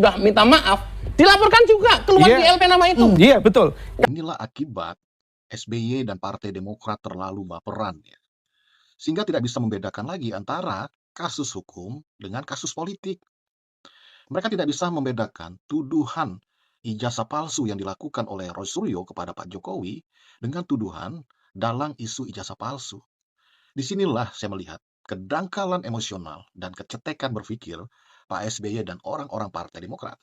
udah minta maaf, dilaporkan juga keluar di LP nama itu. Iya, betul. Inilah akibat SBY dan Partai Demokrat terlalu baperan ya. Sehingga tidak bisa membedakan lagi antara kasus hukum dengan kasus politik. Mereka tidak bisa membedakan tuduhan ijazah palsu yang dilakukan oleh Roy Suryo kepada Pak Jokowi dengan tuduhan dalang isu ijazah palsu. Disinilah saya melihat kedangkalan emosional dan kecetekan berpikir Pak SBY dan orang-orang Partai Demokrat.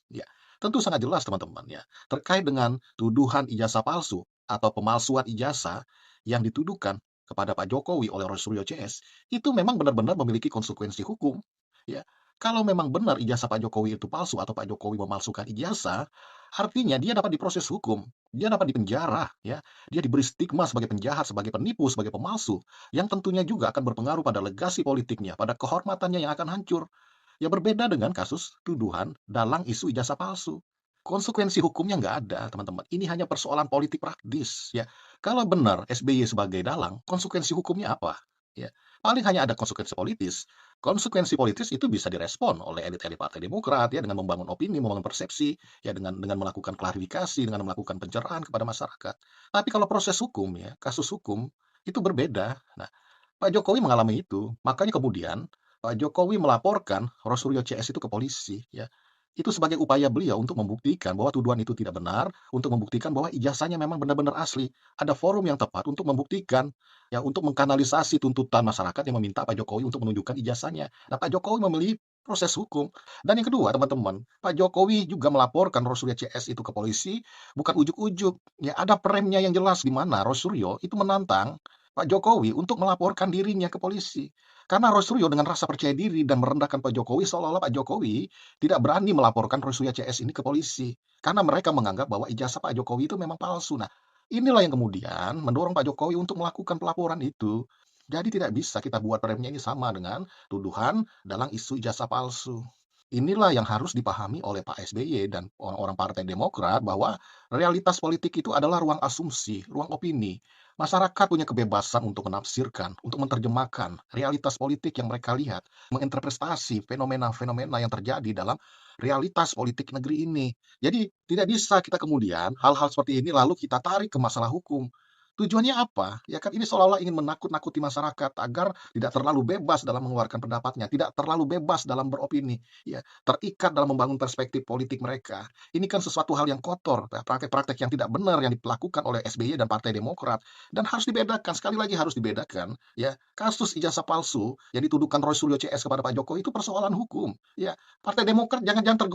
Ya, tentu sangat jelas teman-teman ya, terkait dengan tuduhan ijazah palsu atau pemalsuan ijazah yang dituduhkan kepada Pak Jokowi oleh Roy Suryo CS, itu memang benar-benar memiliki konsekuensi hukum. Ya, kalau memang benar ijazah Pak Jokowi itu palsu atau Pak Jokowi memalsukan ijazah, artinya dia dapat diproses hukum, dia dapat dipenjara, ya, dia diberi stigma sebagai penjahat, sebagai penipu, sebagai pemalsu, yang tentunya juga akan berpengaruh pada legasi politiknya, pada kehormatannya yang akan hancur. Ya berbeda dengan kasus tuduhan dalang isu ijazah palsu. Konsekuensi hukumnya nggak ada, teman-teman. Ini hanya persoalan politik praktis. Ya, kalau benar SBY sebagai dalang, konsekuensi hukumnya apa? Ya, paling hanya ada konsekuensi politis. Konsekuensi politis itu bisa direspon oleh elit-elit Partai Demokrat ya dengan membangun opini, membangun persepsi, ya dengan melakukan klarifikasi, dengan melakukan pencerahan kepada masyarakat. Tapi kalau proses hukum ya, kasus hukum itu berbeda. Nah, Pak Jokowi mengalami itu. Makanya kemudian Pak Jokowi melaporkan Roy Suryo CS itu ke polisi ya. Itu sebagai upaya beliau untuk membuktikan bahwa tuduhan itu tidak benar, untuk membuktikan bahwa ijazahnya memang benar-benar asli. Ada forum yang tepat untuk membuktikan, ya untuk mengkanalisasi tuntutan masyarakat yang meminta Pak Jokowi untuk menunjukkan ijazahnya. Nah, Pak Jokowi memilih proses hukum. Dan yang kedua, teman-teman, Pak Jokowi juga melaporkan Roy Suryo CS itu ke polisi, bukan ujuk-ujuk. Ya, ada premnya yang jelas di mana Roy Suryo itu menantang Pak Jokowi untuk melaporkan dirinya ke polisi. Karena Roy Suryo dengan rasa percaya diri dan merendahkan Pak Jokowi, seolah-olah Pak Jokowi tidak berani melaporkan Roy Suryo CS ini ke polisi. Karena mereka menganggap bahwa ijazah Pak Jokowi itu memang palsu. Nah, inilah yang kemudian mendorong Pak Jokowi untuk melakukan pelaporan itu. Jadi tidak bisa kita buat premnya ini sama dengan tuduhan dalam isu ijazah palsu. Inilah yang harus dipahami oleh Pak SBY dan orang-orang Partai Demokrat bahwa realitas politik itu adalah ruang asumsi, ruang opini. Masyarakat punya kebebasan untuk menafsirkan, untuk menerjemahkan realitas politik yang mereka lihat, menginterpretasi fenomena-fenomena yang terjadi dalam realitas politik negeri ini. Jadi tidak bisa kita kemudian hal-hal seperti ini lalu kita tarik ke masalah hukum. Tujuannya apa? Ya kan ini seolah-olah ingin menakut-nakuti masyarakat agar tidak terlalu bebas dalam mengeluarkan pendapatnya, tidak terlalu bebas dalam beropini, ya, terikat dalam membangun perspektif politik mereka. Ini kan sesuatu hal yang kotor, ya, praktek-praktek yang tidak benar yang dilakukan oleh SBY dan Partai Demokrat dan harus dibedakan, sekali lagi harus dibedakan, ya. Kasus ijazah palsu yang dituduhkan Roy Suryo CS kepada Pak Jokowi itu persoalan hukum, ya. Partai Demokrat jangan tergoda